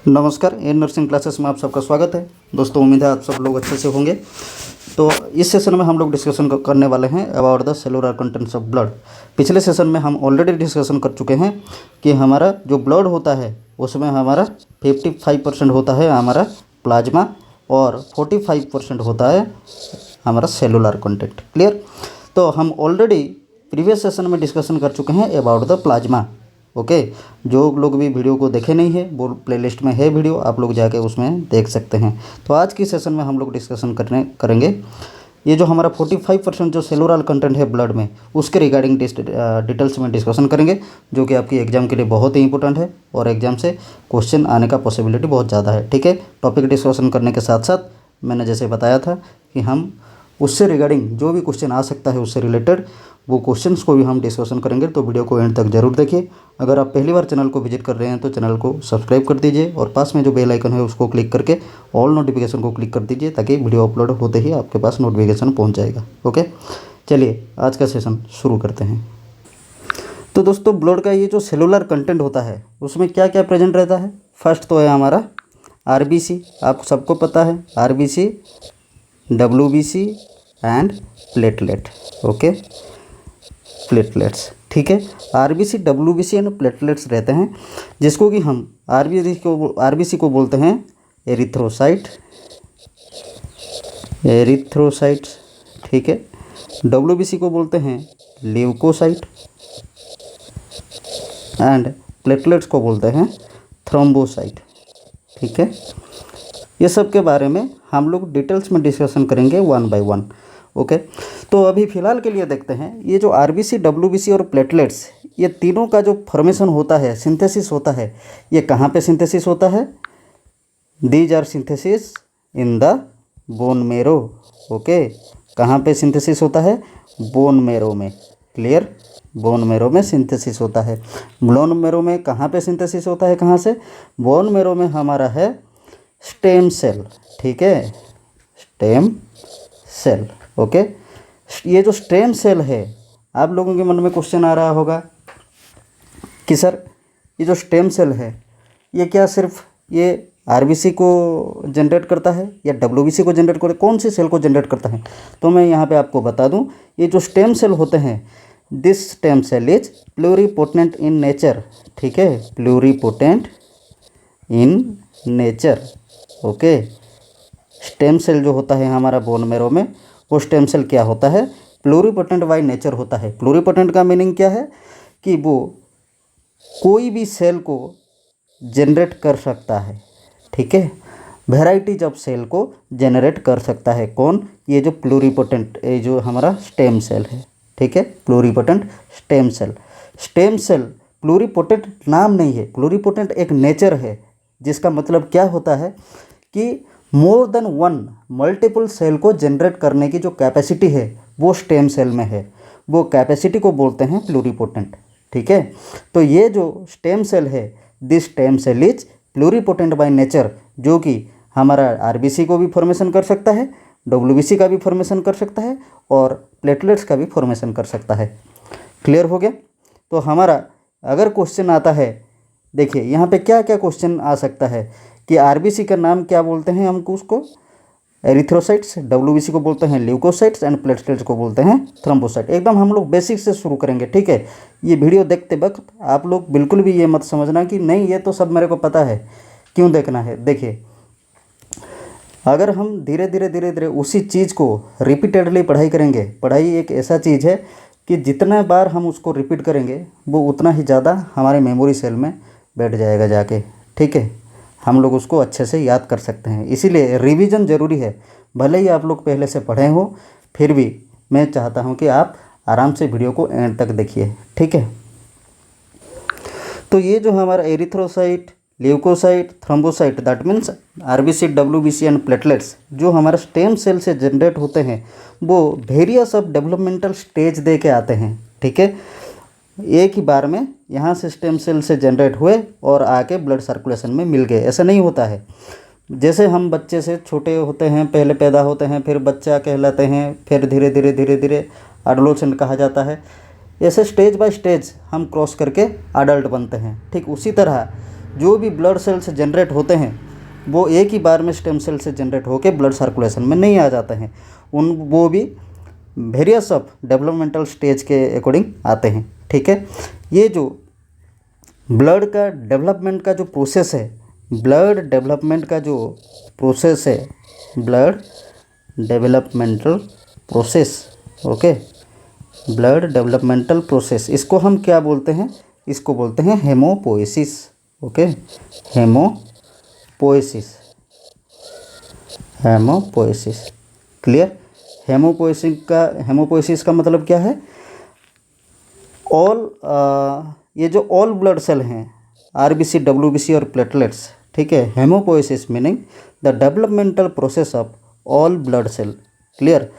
नमस्कार, ए nursing classes में आप सबका स्वागत है। दोस्तों, उम्मीद है आप सब लोग अच्छे से होंगे। तो इस सेशन में हम लोग डिस्कशन करने वाले हैं about the cellular contents of blood. पिछले सेशन में हम ऑलरेडी डिस्कशन कर चुके हैं कि हमारा जो ब्लड होता है उसमें हमारा 55% होता है हमारा प्लाज्मा और 45% होता है हमारा सेलुलर कंटेंट। क्लियर? तो हम ऑलरेडी प्रीवियस सेशन में डिस्कशन कर चुके हैं अबाउट द प्लाज्मा। ओके, जो लोग भी वीडियो को देखे नहीं है वो प्लेलिस्ट में है वीडियो, आप लोग जाके उसमें देख सकते हैं। तो आज की सेशन में हम लोग डिस्कशन करेंगे ये जो हमारा 45% जो सेलुलर कंटेंट है ब्लड में, उसके रिगार्डिंग डिटेल्स में डिस्कशन करेंगे, जो कि आपकी एग्जाम के लिए बहुत ही इंपॉर्टेंट है और एग्जाम से क्वेश्चन आने का पॉसिबिलिटी बहुत ज़्यादा है। ठीक है, टॉपिक डिस्कशन करने के साथ साथ मैंने जैसे बताया था कि हम उससे रिगार्डिंग जो भी क्वेश्चन आ सकता है उससे रिलेटेड वो क्वेश्चंस को भी हम डिस्कशन करेंगे। तो वीडियो को एंड तक जरूर देखिए। अगर आप पहली बार चैनल को विजिट कर रहे हैं तो चैनल को सब्सक्राइब कर दीजिए और पास में जो बेल आइकन है उसको क्लिक करके ऑल नोटिफिकेशन को क्लिक कर दीजिए, ताकि वीडियो अपलोड होते ही आपके पास नोटिफिकेशन पहुंच जाएगा। ओके, चलिए आज का सेशन शुरू करते हैं। तो दोस्तों, ब्लड का ये जो सेलुलर कंटेंट होता है उसमें क्या क्या प्रेजेंट रहता है। फर्स्ट तो है हमारा आरबीसी, आप सबको पता है RBC, WBC and platelet. Okay, platelets, ठीक है। आरबीसी, डब्ल्यूबीसी एंड प्लेटलेट्स रहते हैं, जिसको कि हम आरबीसी को बोलते हैं एरिथ्रोसाइट्स, ठीक है। डब्ल्यूबीसी को बोलते हैं ल्यूकोसाइट एंड प्लेटलेट्स को बोलते हैं थ्रोम्बोसाइट, ठीक है। ये सब के बारे में हम लोग डिटेल्स में डिस्कशन करेंगे वन बाय वन। ओके, तो अभी फ़िलहाल के लिए देखते हैं ये जो आरबीसी, डब्ल्यूबीसी और प्लेटलेट्स, ये तीनों का जो फॉर्मेशन होता है, सिंथेसिस होता है, ये कहाँ पे सिंथेसिस होता है। These are synthesis in the bone marrow. Okay, कहाँ पे सिंथेसिस होता है? बोन मेरो में। क्लियर? बोन मेरो में सिंथेसिस होता है। बोन मेरो में कहाँ पे सिंथेसिस होता है? कहाँ से? बोन मेरो में हमारा है स्टेम सेल, ठीक है, स्टेम सेल। ओके, ये जो स्टेम सेल है, आप लोगों के मन में क्वेश्चन आ रहा होगा कि सर ये जो स्टेम सेल है ये क्या सिर्फ ये आरबीसी को जनरेट करता है या डब्ल्यूबीसी को जनरेट करता है, कौन सी सेल को जनरेट करता है? तो मैं यहाँ पे आपको बता दूँ, ये जो स्टेम सेल होते हैं, this stem cell is pluripotent in nature, ठीक है, pluripotent in nature. Okay, stem cell जो होता है हमारा बोन मेरो में, वो स्टेम सेल क्या होता है? प्लूरिपोटेंट बाय नेचर होता है। प्लूरिपोटेंट का मीनिंग क्या है? कि वो कोई भी सेल को जनरेट कर सकता है, ठीक है, वेराइटीज ऑफ सेल को जनरेट कर सकता है। कौन? ये जो प्लूरिपोटेंट, ये जो हमारा स्टेम सेल है, ठीक है, pluripotent stem cell. Stem cell pluripotent नाम नहीं है, प्लूरिपोटेंट एक नेचर है, जिसका मतलब क्या होता है कि more than one multiple cell को जनरेट करने की जो कैपेसिटी है वो स्टेम सेल में है, वो कैपेसिटी को बोलते हैं प्लूरिपोटेंट, ठीक है। तो ये जो स्टेम सेल है, this stem cell is pluripotent by nature, जो कि हमारा आरबीसी को भी फॉर्मेशन कर सकता है, डब्ल्यूबीसी का भी फॉर्मेशन कर सकता है और प्लेटलेट्स का भी फॉर्मेशन कर सकता है। क्लियर हो गया? तो हमारा अगर क्वेश्चन आता है, देखिए यहाँ पे क्या क्या क्वेश्चन आ सकता है कि आरबीसी का नाम क्या बोलते हैं हमको, उसको एरिथ्रोसाइट्स, डब्ल्यूबीसी को बोलते हैं ल्यूकोसाइट्स एंड प्लेटलेट्स को बोलते हैं थ्रोम्बोसाइट। एकदम हम लोग बेसिक से शुरू करेंगे, ठीक है। ये वीडियो देखते वक्त आप लोग बिल्कुल भी ये मत समझना कि नहीं ये तो सब मेरे को पता है, क्यों देखना है। देखिए, अगर हम धीरे धीरे उसी चीज़ को रिपीटेडली पढ़ाई करेंगे, पढ़ाई एक ऐसा चीज़ है कि जितना बार हम उसको रिपीट करेंगे वो उतना ही ज़्यादा हमारे मेमोरी सेल में बैठ जाएगा जाके, ठीक है, हम लोग उसको अच्छे से याद कर सकते हैं। इसीलिए रिवीजन ज़रूरी है। भले ही आप लोग पहले से पढ़े हो, फिर भी मैं चाहता हूं कि आप आराम से वीडियो को एंड तक देखिए, ठीक है। तो ये जो हमारा erythrocyte, leukocyte, thrombocyte, that means RBC, WBC and platelets, जो हमारा स्टेम सेल से जनरेट होते हैं, वो वेरियस ऑफ डेवलपमेंटल स्टेज दे के आते हैं, ठीक है। एक ही बार में यहाँ से स्टेम सेल से जनरेट हुए और आके ब्लड सर्कुलेशन में मिल गए, ऐसा नहीं होता है। जैसे हम बच्चे से छोटे होते हैं, पहले पैदा होते हैं, फिर बच्चा कहलाते हैं, फिर धीरे धीरे एडोलेसेंट कहा जाता है, ऐसे स्टेज बाय स्टेज हम क्रॉस करके अडल्ट बनते हैं। ठीक उसी तरह जो भी ब्लड सेल से जनरेट होते हैं वो एक ही बार में स्टेम सेल से जनरेट होकर ब्लड सर्कुलेशन में नहीं आ जाते हैं, वो भी वेरियस ऑफ डेवलपमेंटल स्टेज के अकॉर्डिंग आते हैं। ठीक है, ये जो ब्लड का डेवलपमेंट का जो प्रोसेस है, ब्लड डेवलपमेंट का जो प्रोसेस है, blood developmental process, okay, blood developmental process, इसको हम क्या बोलते हैं? इसको बोलते हैं हेमोपोएसिस। Okay, हेमोपोएसिस, हेमोपोएसिस, clear. हेमोपोएसिस का मतलब क्या है? ऑल ये जो ऑल ब्लड सेल हैं, आरबीसी, डब्ल्यूबीसी और प्लेटलेट्स, ठीक है, haemopoiesis meaning the developmental process of all blood cell, clear.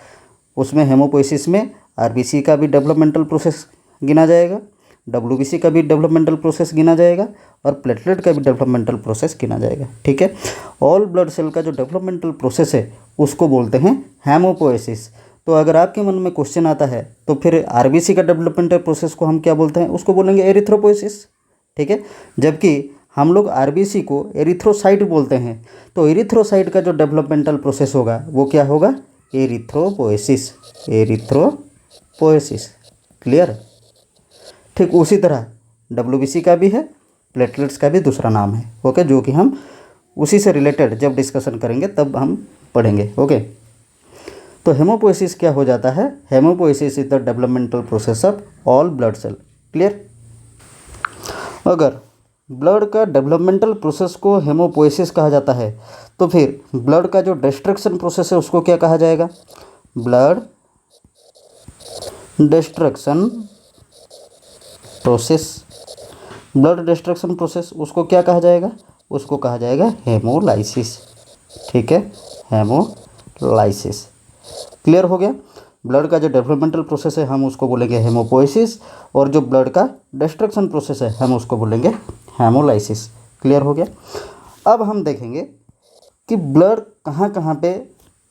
उसमें हेमोपोएसिस में आरबीसी का भी डेवलपमेंटल प्रोसेस गिना जाएगा, डब्ल्यूबीसी का भी डेवलपमेंटल प्रोसेस गिना जाएगा और प्लेटलेट का भी डेवलपमेंटल प्रोसेस गिना जाएगा। ठीक है, ऑल ब्लड सेल का जो डेवलपमेंटल प्रोसेस है उसको बोलते हैं हेमोपोएसिस। तो अगर आपके मन में क्वेश्चन आता है तो फिर आरबीसी का डेवलपमेंटल प्रोसेस को हम क्या बोलते हैं? उसको बोलेंगे एरिथ्रोपोएसिस। ठीक है, जबकि हम लोग आरबीसी को एरिथ्रोसाइट बोलते हैं, तो एरिथ्रोसाइट का जो डेवलपमेंटल प्रोसेस होगा वो क्या होगा? Erythropoiesis, erythropoiesis, clear. ठीक उसी तरह डब्ल्यूबीसी का भी है, प्लेटलेट्स का भी दूसरा नाम है, ओके, जो कि हम उसी से रिलेटेड जब डिस्कशन करेंगे तब हम पढ़ेंगे। ओके, तो हेमोपोएसिस क्या हो जाता है? Haemopoiesis is the developmental process of all blood cell, clear. अगर ब्लड का डेवलपमेंटल प्रोसेस को हेमोपोएसिस कहा जाता है तो फिर ब्लड का जो डिस्ट्रक्शन प्रोसेस है उसको क्या कहा जाएगा? Blood destruction process, blood destruction process उसको क्या कहा जाएगा? उसको कहा जाएगा हेमोलाइसिस। ठीक है, हेमोलाइसिस, क्लियर हो गया। ब्लड का जो डेवलपमेंटल प्रोसेस है हम उसको बोलेंगे हेमोपोएसिस, और जो ब्लड का डिस्ट्रक्शन प्रोसेस है हम उसको बोलेंगे हेमोलाइसिस, क्लियर हो गया। अब हम देखेंगे कि ब्लड कहाँ कहाँ पे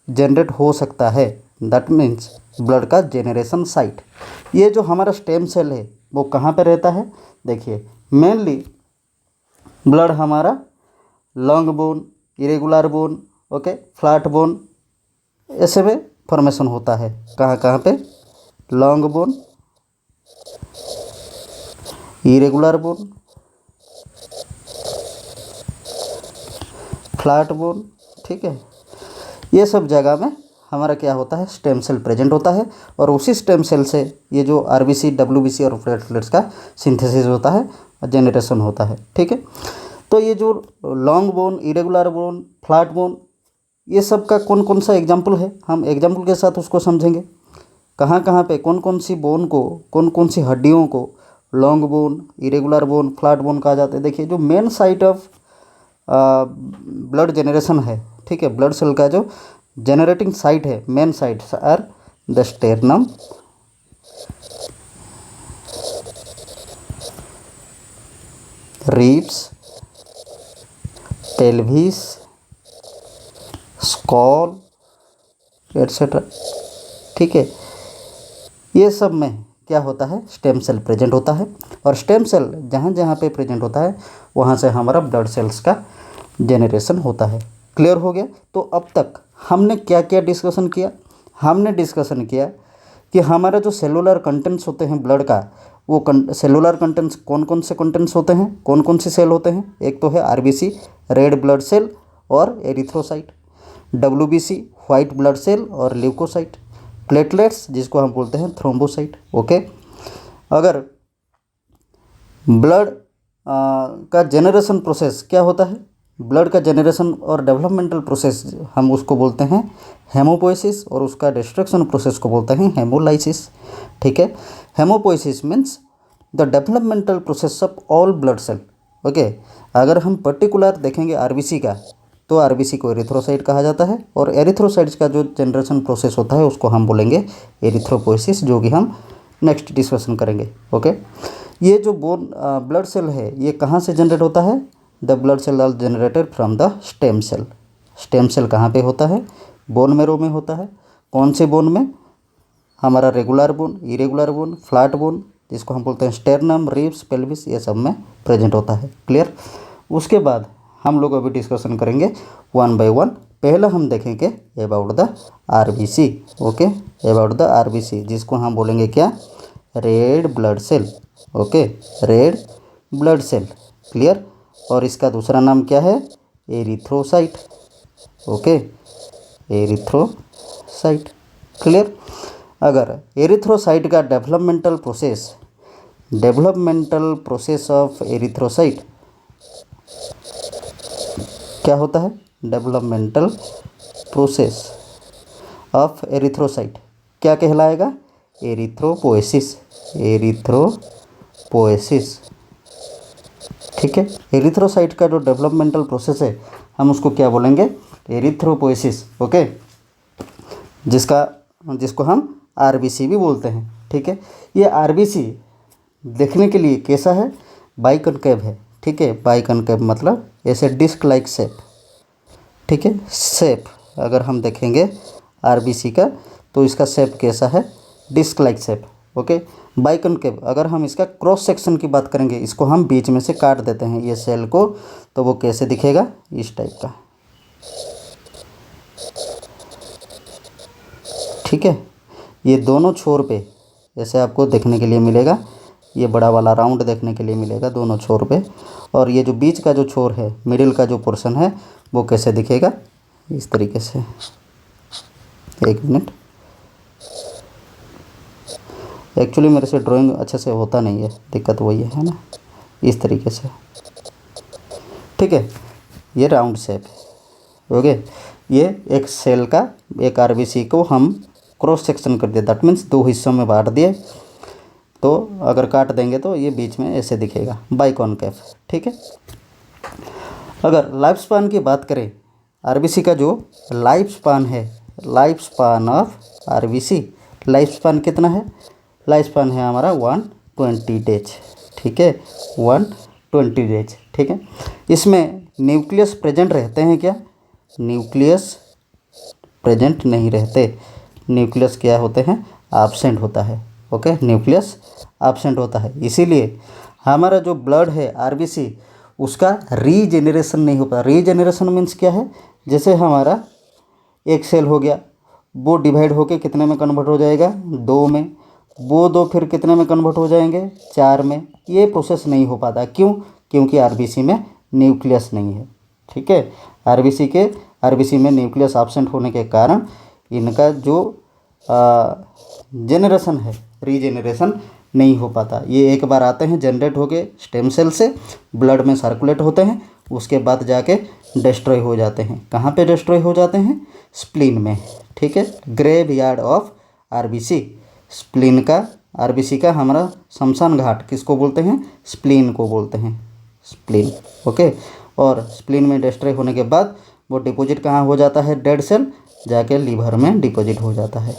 जनरेट हो सकता है, दैट मीन्स ब्लड का जेनरेशन साइट। ये जो हमारा स्टेम सेल है वो कहाँ पे रहता है? देखिए, मेनली ब्लड हमारा long bone, irregular bone, okay, flat bone, ऐसे में फॉर्मेशन होता है। कहाँ कहाँ पे? Long bone, irregular bone, flat bone, ठीक है, ये सब जगह में हमारा क्या होता है? स्टेम सेल प्रेजेंट होता है, और उसी स्टेम सेल से ये जो आरबीसी, डब्ल्यूबीसी और प्लेटलेट्स का सिंथेसिस होता है, जेनरेशन होता है। ठीक है, तो ये जो long bone, irregular bone, flat bone, ये सब का कौन कौन सा एग्जाम्पल है, हम एग्जाम्पल के साथ उसको समझेंगे। कहाँ कहाँ पे कौन कौन सी बोन को, कौन कौन सी हड्डियों को long bone, irregular bone, flat bone कहा जाता है? देखिए, जो main site of blood generation है, ठीक है, ब्लड सेल का जो जनरेटिंग साइट है, main sites are the sternum, ribs, pelvis, skull, etcetera. ठीक है, ये सब में क्या होता है? स्टेम सेल प्रेजेंट होता है, और स्टेम सेल जहाँ जहाँ पे प्रेजेंट होता है वहाँ से हमारा ब्लड सेल्स का जेनरेशन होता है। क्लियर हो गया। तो अब तक हमने क्या क्या डिस्कशन किया? हमने डिस्कशन किया कि हमारा जो सेलुलर कंटेंट्स होते हैं ब्लड का, वो सेलुलर कंटेंट्स कौन कौन से कंटेंट्स होते हैं, कौन कौन से सेल होते हैं? एक तो है आरबीसी, रेड ब्लड सेल और erythrocyte, WBC, white blood cell और ल्यूकोसाइट, प्लेटलेट्स जिसको हम बोलते हैं थ्रोम्बोसाइट। ओके, अगर ब्लड का जेनरेशन प्रोसेस क्या होता है? ब्लड का जेनरेशन और डेवलपमेंटल प्रोसेस हम उसको बोलते हैं हेमोपोएसिस, और उसका डिस्ट्रक्शन प्रोसेस को बोलते हैं हेमोलाइसिस। ठीक है, haemopoiesis means the developmental process of all blood cell. Okay, अगर हम पर्टिकुलर देखेंगे आरबीसी का, तो आरबीसी को एरिथ्रोसाइट कहा जाता है, और एरिथ्रोसाइट्स का जो जनरेशन प्रोसेस होता है उसको हम बोलेंगे एरिथ्रोपोएसिस, जो कि हम नेक्स्ट डिस्कशन करेंगे। ओके, ये जो बोन ब्लड सेल है ये कहाँ से जनरेट होता है? The blood cell are generated from the stem cell. Stem cell कहाँ पे होता है? बोन मैरो में होता है। कौन से बोन में? हमारा regular bone, irregular bone, flat bone, जिसको हम बोलते हैं स्टेर्नम, रिब्स, पेल्विस, ये सब में प्रेजेंट होता है। क्लियर। उसके बाद हम लोग अभी डिस्कशन करेंगे वन बाय वन। पहला हम देखेंगे about the RBC. Okay, about the RBC, जिसको हम बोलेंगे क्या, red blood cell. Okay, red blood cell, clear. और इसका दूसरा नाम क्या है, एरिथ्रोसाइट। Okay, erythrocyte, clear. अगर एरिथ्रोसाइट का डेवलपमेंटल प्रोसेस ऑफ एरिथ्रोसाइट क्या होता है, डेवलपमेंटल प्रोसेस ऑफ एरिथ्रोसाइट क्या कहलाएगा, एरिथ्रोपोएसिस। एरिथ्रोपोएसिस, ठीक है। एरिथ्रोसाइट का जो डेवलपमेंटल प्रोसेस है हम उसको क्या बोलेंगे, एरिथ्रोपोएसिस। ओके, जिसको हम आरबीसी भी बोलते हैं, ठीक है। ये आरबीसी देखने के लिए कैसा है, बाइकनकेव है, ठीक है। बाइकनकेव मतलब ऐसे डिस्क लाइक शेप, ठीक है। शेप अगर हम देखेंगे आरबीसी का तो इसका शेप कैसा है, disc like shape. Okay, biconcave. अगर हम इसका क्रॉस सेक्शन की बात करेंगे, इसको हम बीच में से काट देते हैं ये सेल को, तो वो कैसे दिखेगा, इस टाइप का, ठीक है। ये दोनों छोर पे ऐसे आपको देखने के लिए मिलेगा, ये बड़ा वाला राउंड देखने के लिए मिलेगा दोनों छोर पे। और ये जो बीच का जो छोर है, मिडिल का जो पोर्शन है, वो कैसे दिखेगा, इस तरीके से। एक मिनट, एक्चुअली मेरे से ड्राइंग अच्छे से होता नहीं है, दिक्कत वही है ना, इस तरीके से, ठीक है। ये राउंड शेप है। ओके, ये एक सेल का, एक आरबीसी को हम क्रॉस सेक्शन कर दिया, दैट मीन्स दो हिस्सों में बांट दिए। तो अगर काट देंगे तो ये बीच में ऐसे दिखेगा, बाइकॉनकेव, ठीक है। अगर लाइफ स्पान की बात करें, आरबीसी का जो लाइफ स्पान है, life span of RBC, life span कितना है, लाइफ स्पान है हमारा 120 डेज, ठीक है, 120 डेज, ठीक है। इसमें न्यूक्लियस प्रेजेंट रहते हैं क्या, न्यूक्लियस प्रेजेंट नहीं रहते, न्यूक्लियस क्या होते हैं, एब्सेंट होता है। ओके, न्यूक्लियस एब्सेंट होता है, इसीलिए हमारा जो ब्लड है आरबीसी, उसका रीजेनरेशन नहीं हो पाता। रीजेनरेशन मीन्स क्या है, जैसे हमारा एक सेल हो गया, वो डिवाइड होके कितने में कन्वर्ट हो जाएगा, 2 में, वो 2 फिर कितने में कन्वर्ट हो जाएंगे, 4 में। ये प्रोसेस नहीं हो पाता, क्यों, क्योंकि आरबीसी में न्यूक्लियस नहीं है, ठीक है। आरबीसी में न्यूक्लियस एब्सेंट होने के कारण इनका जो जेनरेशन है, रीजेनरेशन नहीं हो पाता। ये एक बार आते हैं, जनरेट होके स्टेम सेल से ब्लड में सर्कुलेट होते हैं, उसके बाद जाके डिस्ट्रॉय हो जाते हैं। कहाँ पे डिस्ट्रॉय हो जाते हैं, स्प्लीन में, ठीक है। Graveyard of RBC, spleen का, आरबीसी का हमारा शमशान घाट किसको बोलते हैं, स्प्लीन को बोलते हैं, स्प्लीन। ओके, और स्प्लीन में डिस्ट्रॉय होने के बाद वो डिपॉजिट कहाँ हो जाता है, डेड सेल जाके लीवर में डिपॉजिट हो जाता है,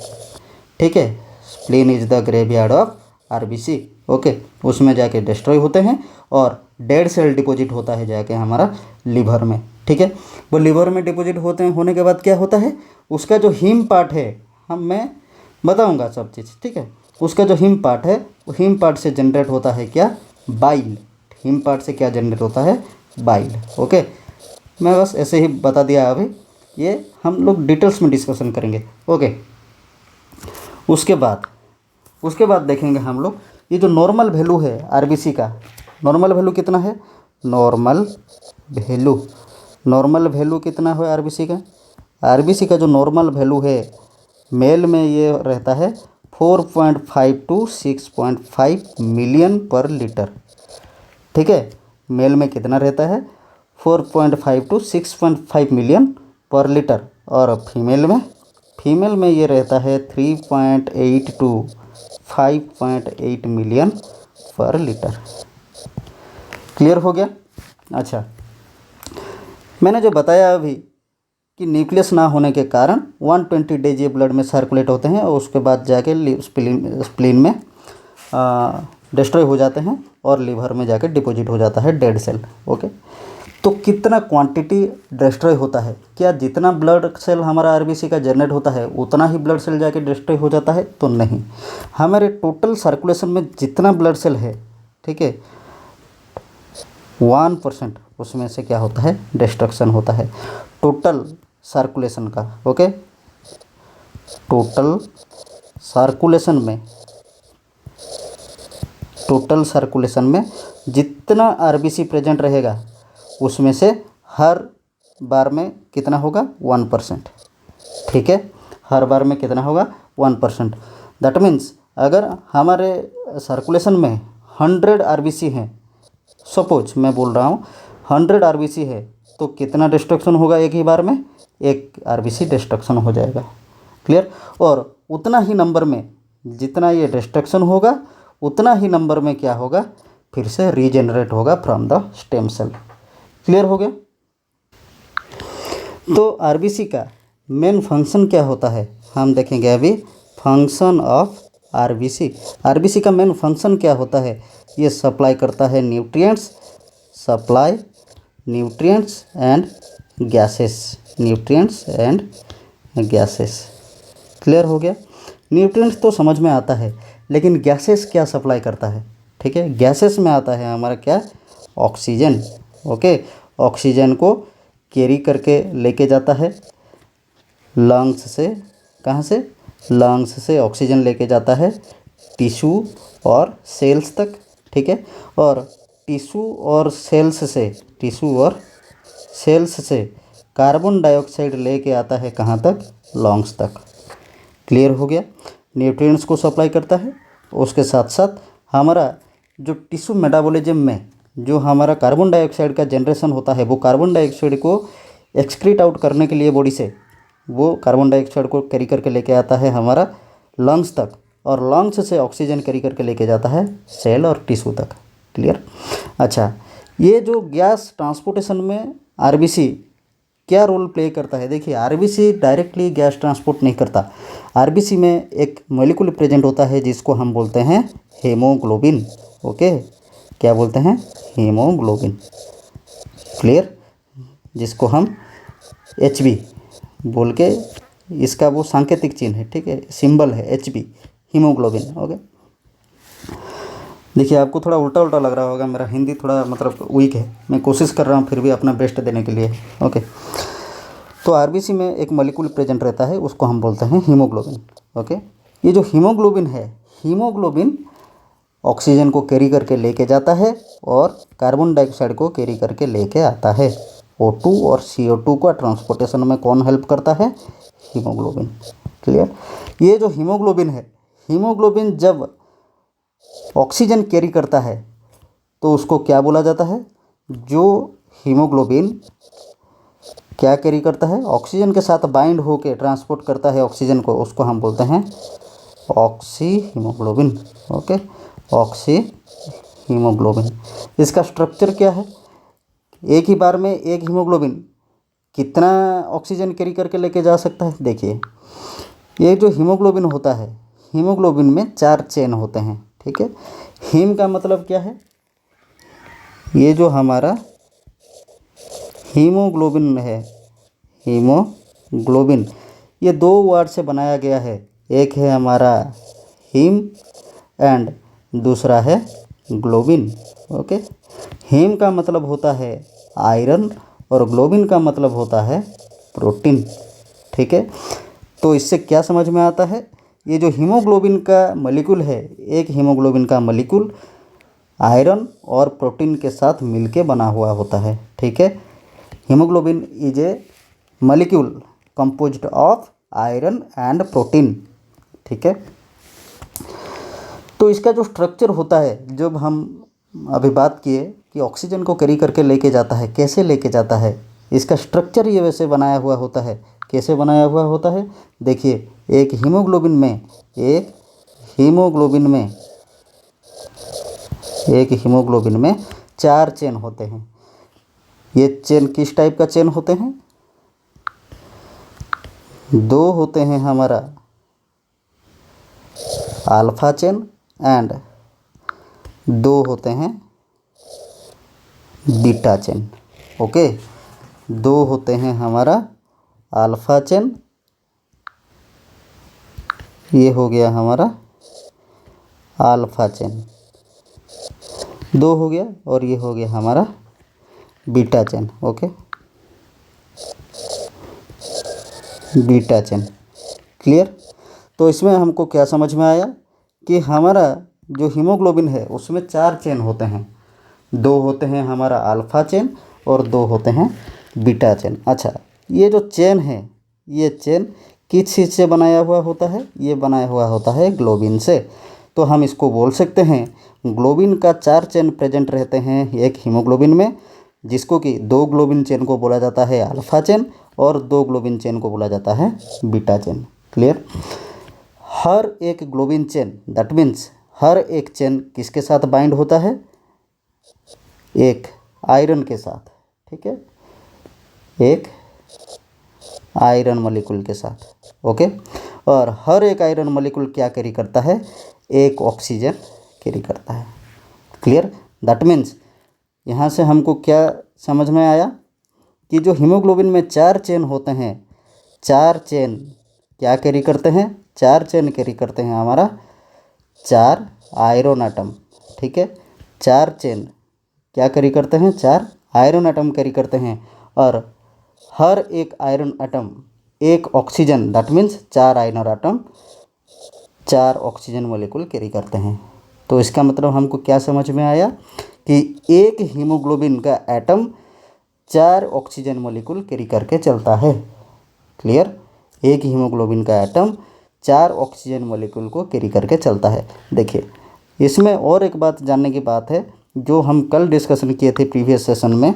ठीक है। Spleen is the graveyard of RBC. Okay, उसमें जाके डिस्ट्रॉय होते हैं और डेड सेल डिपॉजिट होता है जाके हमारा लीवर में, ठीक है। वो लीवर में डिपॉजिट होते हैं, होने के बाद क्या होता है, उसका जो हीम पार्ट है, मैं बताऊंगा सब चीज़, ठीक है। उसका जो हीम पार्ट है, वो हीम पार्ट से जनरेट होता है क्या, बाइल। हीम पार्ट से क्या जनरेट होता है, बाइल। ओके, मैं बस ऐसे ही बता दिया अभी, ये हम लोग डिटेल्स में डिस्कशन करेंगे। ओके, उसके बाद देखेंगे हम लोग ये जो नॉर्मल वैल्यू है आरबीसी का, नॉर्मल वैल्यू कितना है, नॉर्मल वैल्यू कितना है आरबीसी का। आरबीसी का जो नॉर्मल वैल्यू है, मेल में ये रहता है 4.5 to 6.5 मिलियन पर लीटर, ठीक है। मेल में कितना रहता है, 4.5 to 6.5 मिलियन पर लीटर, और फीमेल में ये रहता है 3.8 to 5.8 मिलियन पर लीटर। क्लियर हो गया। अच्छा, मैंने जो बताया अभी कि न्यूक्लियस ना होने के कारण 120 डेज ये ब्लड में सर्कुलेट होते हैं और उसके बाद जाके स्प्लीन में डिस्ट्रॉय हो जाते हैं और लीवर में जाके डिपॉजिट हो जाता है डेड सेल। ओके, तो कितना क्वांटिटी डिस्ट्रॉय होता है, क्या जितना ब्लड सेल हमारा आरबीसी का जनरेट होता है उतना ही ब्लड सेल जाके डिस्ट्रॉय हो जाता है, तो नहीं। हमारे टोटल सर्कुलेशन में जितना ब्लड सेल है, ठीक है, 1% उसमें से क्या होता है, डिस्ट्रक्शन होता है टोटल सर्कुलेशन का। ओके, टोटल सर्कुलेशन में जितना आरबीसी प्रेजेंट रहेगा उसमें से हर बार में कितना होगा, 1%। ठीक है, हर बार में कितना होगा, 1%। दैट मीन्स अगर हमारे सर्कुलेशन में 100 आरबीसी हैं, सपोज मैं बोल रहा हूँ 100 आरबीसी है, तो कितना डिस्ट्रक्शन होगा एक ही बार में, 1 आरबीसी डिस्ट्रक्शन हो जाएगा। क्लियर। और उतना ही नंबर में जितना ये डिस्ट्रक्शन होगा उतना ही नंबर में क्या होगा, फिर से रीजेनरेट होगा from the stem cell. Clear हो गया। तो आरबीसी का मेन फंक्शन क्या होता है हम देखेंगे अभी। फंक्शन ऑफ आरबीसी, आरबीसी का मेन फंक्शन क्या होता है, ये सप्लाई करता है nutrients, supply nutrients and gases, clear हो गया। न्यूट्रिएंट्स तो समझ में आता है, लेकिन गैसेस क्या सप्लाई करता है। ठीक है, गैसेस में आता है हमारा क्या, ऑक्सीजन। ओके, ऑक्सीजन को कैरी करके लेके जाता है लंग्स से, कहाँ से, लंग्स से ऑक्सीजन लेके जाता है टिश्यू और सेल्स तक। ठीक है, और टिश्यू और सेल्स से कार्बन डाइऑक्साइड लेके आता है कहाँ तक, लंग्स तक। क्लियर हो गया। न्यूट्रिएंट्स को सप्लाई करता है, उसके साथ साथ हमारा जो टिश्यू मेटाबॉलिज्म में जो हमारा कार्बन डाइऑक्साइड का जनरेशन होता है, वो कार्बन डाइऑक्साइड को एक्सक्रीट आउट करने के लिए बॉडी से वो कार्बन डाइऑक्साइड को कैरी करके लेके आता है हमारा लंग्स तक, और लंग्स से ऑक्सीजन कैरी करके लेके जाता है सेल और टिश्यू तक। क्लियर। अच्छा, ये जो गैस ट्रांसपोर्टेशन में आरबीसी क्या रोल प्ले करता है, देखिए आरबीसी डायरेक्टली गैस ट्रांसपोर्ट नहीं करता। आरबीसी में एक मॉलिक्यूल प्रेजेंट होता है जिसको हम बोलते हैं हीमोग्लोबिन। ओके, क्या बोलते हैं, हीमोग्लोबिन। क्लियर, जिसको हम HB बोल के, इसका वो सांकेतिक चिन्ह है, ठीक है, सिंबल है HB, हीमोग्लोबिन। ओके, देखिए आपको थोड़ा उल्टा उल्टा लग रहा होगा, मेरा हिंदी थोड़ा मतलब वीक है, मैं कोशिश कर रहा हूँ फिर भी अपना बेस्ट देने के लिए। ओके, तो आरबीसी में एक मॉलिक्यूल प्रेजेंट रहता है, उसको हम बोलते हैं हीमोग्लोबिन। ओके, ये जो हीमोग्लोबिन है, हीमोग्लोबिन ऑक्सीजन को कैरी करके लेके जाता है और कार्बन डाइऑक्साइड को कैरी करके लेके आता है। O2 और CO2 का ट्रांसपोर्टेशन में कौन हेल्प करता है, हीमोग्लोबिन। क्लियर। ये जो हीमोग्लोबिन है, हीमोग्लोबिन जब ऑक्सीजन कैरी करता है तो उसको क्या बोला जाता है, जो हीमोग्लोबिन क्या कैरी करता है, ऑक्सीजन के साथ बाइंड होके ट्रांसपोर्ट करता है ऑक्सीजन को, उसको हम बोलते हैं oxy haemoglobin. Okay, oxy haemoglobin. इसका स्ट्रक्चर क्या है, एक ही बार में एक हीमोग्लोबिन कितना ऑक्सीजन कैरी करके लेके जा सकता है। देखिए ये जो हीमोग्लोबिन होता है, हीमोग्लोबिन में 4 चेन होते हैं। ठीक है, हीम का मतलब क्या है, ये जो हमारा हीमोग्लोबिन है, हीमोग्लोबिन ये 2 वर्ड से बनाया गया है, एक है हमारा हीम एंड दूसरा है ग्लोबिन। ओके, हीम का मतलब होता है आयरन और ग्लोबिन का मतलब होता है प्रोटीन। ठीक है, तो इससे क्या समझ में आता है, ये जो हीमोग्लोबिन का मॉलिक्यूल है, एक हीमोग्लोबिन का मॉलिक्यूल आयरन और प्रोटीन के साथ मिलके बना हुआ होता है। ठीक है, haemoglobin is a molecule composed of iron and protein. ठीक है, तो इसका जो स्ट्रक्चर होता है, जब हम अभी बात किए कि ऑक्सीजन को कैरी करके लेके जाता है, कैसे लेके जाता है, इसका स्ट्रक्चर ये वैसे बनाया हुआ होता है। कैसे बनाया हुआ होता है, देखिए एक हीमोग्लोबिन में 4 चेन होते हैं। ये चेन किस टाइप का चेन होते हैं, 2 होते हैं हमारा अल्फा चेन एंड 2 होते हैं बीटा चेन। ओके, 2 होते हैं हमारा अल्फा चेन, ये हो गया हमारा अल्फा चेन, 2 हो गया, और ये हो गया हमारा beta chain. Okay, beta chain. Clear. तो इसमें हमको क्या समझ में आया कि हमारा जो हीमोग्लोबिन है उसमें 4 चेन होते हैं, 2 होते हैं हमारा अल्फ़ा चेन और 2 होते हैं बीटा चेन। अच्छा, ये जो चेन है, ये चेन किस चीज़ से बनाया हुआ होता है? ये बनाया हुआ होता है ग्लोबिन से। तो हम इसको बोल सकते हैं ग्लोबिन का 4 चेन प्रेजेंट रहते हैं एक हीमोग्लोबिन में, जिसको कि 2 ग्लोबिन चेन को बोला जाता है अल्फ़ा चेन और 2 ग्लोबिन चेन को बोला जाता है बीटा चेन। क्लियर। हर एक ग्लोबिन चेन, दैट मीन्स हर एक चेन किसके साथ बाइंड होता है? एक आयरन के साथ। ठीक है, एक आयरन मॉलिक्यूल के साथ। ओके, और हर एक आयरन मॉलिक्यूल क्या कैरी करता है? एक ऑक्सीजन कैरी करता है। क्लियर। दैट मीन्स यहाँ से हमको क्या समझ में आया कि जो हीमोग्लोबिन में 4 चेन होते हैं, 4 चेन क्या कैरी करते हैं? 4 चेन कैरी करते हैं हमारा 4 आयरन एटम। ठीक है, 4 चेन क्या कैरी करते हैं? 4 आयरन एटम कैरी करते हैं, और हर एक आयरन एटम एक oxygen, that means 4 iron atom 4 oxygen molecule carry करते हैं। तो इसका मतलब हमको क्या समझ में आया कि एक हीमोग्लोबिन का एटम 4 ऑक्सीजन मॉलिक्यूल कैरी करके चलता है। क्लियर। एक हीमोग्लोबिन का एटम 4 ऑक्सीजन मॉलिक्यूल को कैरी करके चलता है। देखिए, इसमें और एक बात जानने की बात है जो हम कल डिस्कशन किए थे प्रीवियस सेशन में,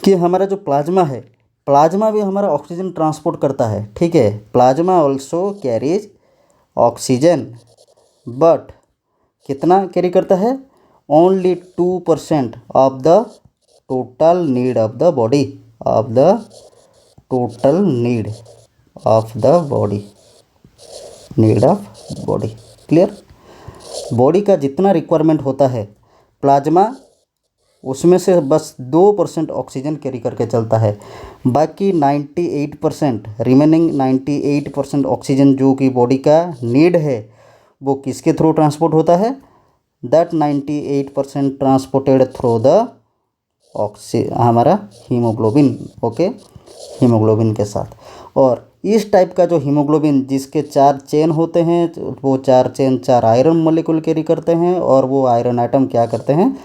कि हमारा जो प्लाज्मा है, प्लाज्मा भी हमारा ऑक्सीजन ट्रांसपोर्ट करता है। ठीक है, plasma also carries oxygen, but कितना कैरी करता है? Only 2% of the total need of the body, of the total need of the body, need of body. Clear. Body का जितना रिक्वायरमेंट होता है प्लाज्मा, उसमें से बस 2% ऑक्सीजन कैरी करके चलता है। बाकी 98%, रिमेनिंग 98% ऑक्सीजन जो कि बॉडी का नीड है, वो किसके थ्रू ट्रांसपोर्ट होता है? दैट 98% ट्रांसपोर्टेड थ्रू द हमारा हीमोग्लोबिन। ओके, हीमोग्लोबिन के साथ। और इस टाइप का जो हीमोग्लोबिन जिसके 4 चेन होते हैं, वो 4 चेन 4 आयरन मॉलिक्यूल कैरी करते हैं, और वो आयरन आइटम क्या करते हैं?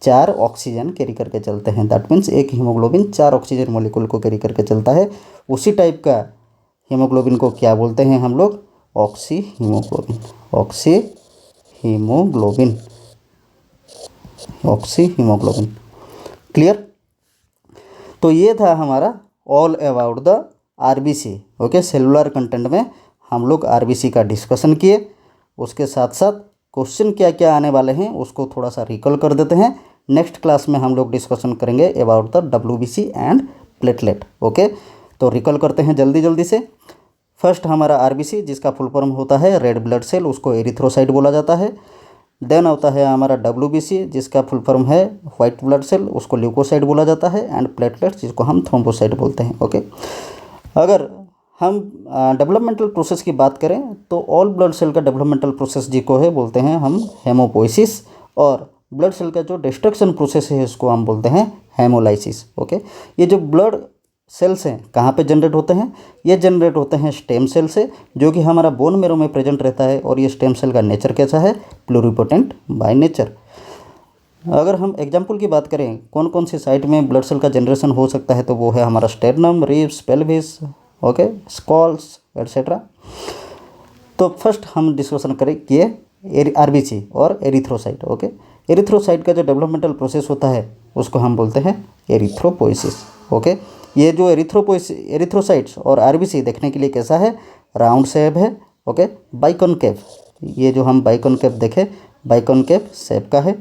4 ऑक्सीजन कैरी करके चलते हैं। दैट मीन्स एक हीमोग्लोबिन 4 ऑक्सीजन मॉलिक्यूल को कैरी करके चलता है। उसी टाइप का हीमोग्लोबिन को क्या बोलते हैं हम लोग? Oxy haemoglobin. Oxy haemoglobin, oxy haemoglobin. Clear. तो ये था हमारा all about the RBC. Okay, cellular content में हम लोग आरबीसी का डिस्कशन किए। उसके साथ साथ क्वेश्चन क्या क्या आने वाले हैं उसको थोड़ा सा रिकॉल कर देते हैं। नेक्स्ट क्लास में हम लोग डिस्कशन करेंगे about the WBC and platelet. Okay, तो रिकॉल करते हैं जल्दी जल्दी से। फर्स्ट हमारा आरबीसी, जिसका फुल फॉर्म होता है रेड ब्लड सेल, उसको एरिथ्रोसाइट बोला जाता है। देन होता है हमारा डब्ल्यूबीसी, जिसका फुल फॉर्म है वाइट ब्लड सेल, उसको ल्यूकोसाइट बोला जाता है। एंड प्लेटलेट, जिसको हम थ्रोम्बोसाइट बोलते हैं। ओके, अगर हम डेवलपमेंटल प्रोसेस की बात करें तो ऑल ब्लड सेल का डेवलपमेंटल प्रोसेस जिसको है बोलते हैं हम हेमोपोइसिस, और ब्लड सेल का जो डिस्ट्रक्शन प्रोसेस है इसको हम बोलते हैं हेमोलाइसिस। ओके, ये जो ब्लड सेल्स हैं कहाँ पे जनरेट होते हैं? ये जनरेट होते हैं स्टेम सेल से, जो कि हमारा बोन मेरो में प्रेजेंट रहता है। और ये स्टेम सेल का नेचर कैसा है? Pluripotent by nature. अगर हम एग्जाम्पल की बात करें कौन कौन सी साइट में ब्लड सेल का जनरेशन हो सकता है, तो वो है हमारा sternum, ribs, pelvis, okay, skulls etcetera. तो फर्स्ट हम डिस्कशन करें किए आरबीसी और एरिथ्रोसाइट। ओके, एरिथ्रोसाइट का जो डेवलपमेंटल प्रोसेस होता है उसको हम बोलते हैं एरिथ्रोपोइसिस। ओके, ये जो एरिथ्रोसाइट्स और आरबीसी देखने के लिए कैसा है? राउंड शेप है। ओके, बाइकॉनकेव, ये जो हम बाइकॉनकेव देखें, बाइकॉनकेव शेप का है।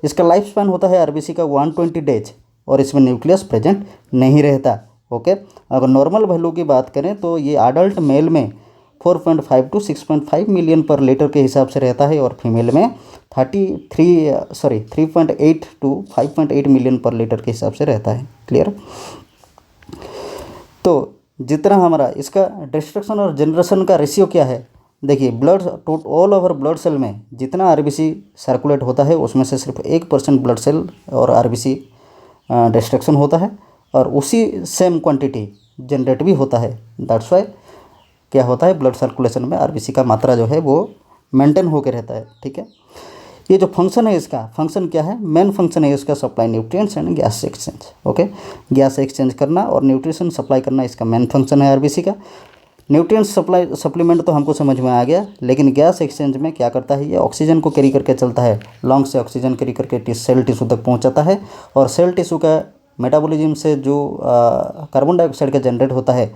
इसका लाइफ स्पैन होता है आरबीसी का 120 डेज, और इसमें न्यूक्लियस प्रेजेंट नहीं रहता। ओके, अगर नॉर्मल वैल्यू की बात करें तो ये अडल्ट मेल में 4.5 to 6.5 मिलियन पर लीटर के हिसाब से रहता है, और फीमेल में 3.8 to 5.8 मिलियन पर लीटर के हिसाब से रहता है। क्लियर। तो जितना हमारा इसका डिस्ट्रक्शन और जनरेशन का रेशियो क्या है? देखिए, blood all over blood cell में जितना आरबीसी सर्कुलेट होता है उसमें से सिर्फ 1% ब्लड सेल और आरबीसी डिस्ट्रक्शन होता है और उसी सेम क्वांटिटी जनरेट भी होता है। दैट्स वाई क्या होता है, ब्लड सर्कुलेशन में आरबीसी का मात्रा जो है वो मेंटेन होकर रहता है। ठीक है, ये जो फंक्शन है इसका, फंक्शन क्या है, मेन फंक्शन है इसका supply nutrients and gas exchange. Okay, gas exchange करना और न्यूट्रिशन सप्लाई करना इसका मेन फंक्शन है आरबीसी का। न्यूट्रिएंट्स सप्लाई सप्लीमेंट तो हमको समझ में आ गया, लेकिन गैस एक्सचेंज में क्या करता है, ये ऑक्सीजन को कैरी करके चलता है, लंग से ऑक्सीजन कैरी करके सेल टिश्यू तक पहुंचाता है और सेल टिश्यू का मेटाबॉलिज्म से जो कार्बन डाइऑक्साइड का जनरेट होता है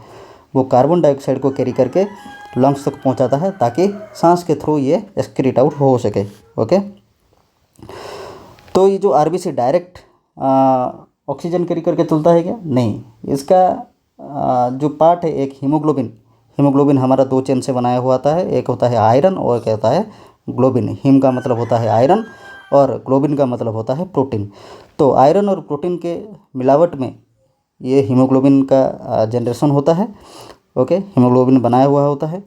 वो कार्बन डाइऑक्साइड को कैरी करके लंग्स तक पहुंचाता है ताकि सांस के थ्रू ये एक्सक्रीट आउट हो सके। ओके, तो ये जो आरबीसी डायरेक्ट ऑक्सीजन कैरी करके चलता है क्या, नहीं, इसका जो पार्ट है एक हीमोग्लोबिन हमारा दो चेन से बनाया हुआ आता है, एक होता है आयरन और एक होता है ग्लोबिन। हीम का मतलब होता है आयरन और ग्लोबिन का मतलब होता है प्रोटीन। तो आयरन और प्रोटीन के मिलावट में ये हीमोग्लोबिन का जनरेशन होता है। ओके, हीमोग्लोबिन बनाया हुआ होता है।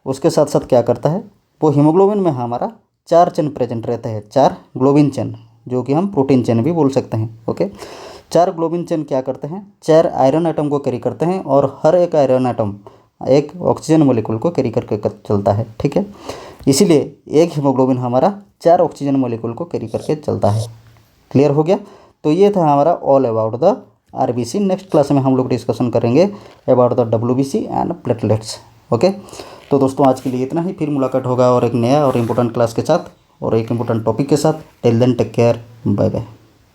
उसके साथ साथ क्या करता है, वो हीमोग्लोबिन में हमारा 4 चेन प्रेजेंट रहते हैं, 4 ग्लोबिन चेन, जो कि हम प्रोटीन चेन भी बोल सकते हैं। ओके, 4 ग्लोबिन चेन क्या करते हैं, 4 आयरन एटम को कैरी करते हैं और हर एक आयरन एटम एक ऑक्सीजन मोलिक्यूल को कैरी करके चलता है। ठीक है, इसीलिए एक हीमोग्लोबिन हमारा 4 ऑक्सीजन मोलिक्यूल को कैरी करके चलता है। क्लियर हो गया। तो ये था हमारा all about the RBC. Next class में हम लोग डिस्कशन करेंगे about the WBC and platelets. Okay, तो दोस्तों आज के लिए इतना ही, फिर मुलाकात होगा और एक नया और इम्पोर्टेंट क्लास के साथ और एक इम्पोर्टेंट टॉपिक के साथ। Till then take care, bye bye.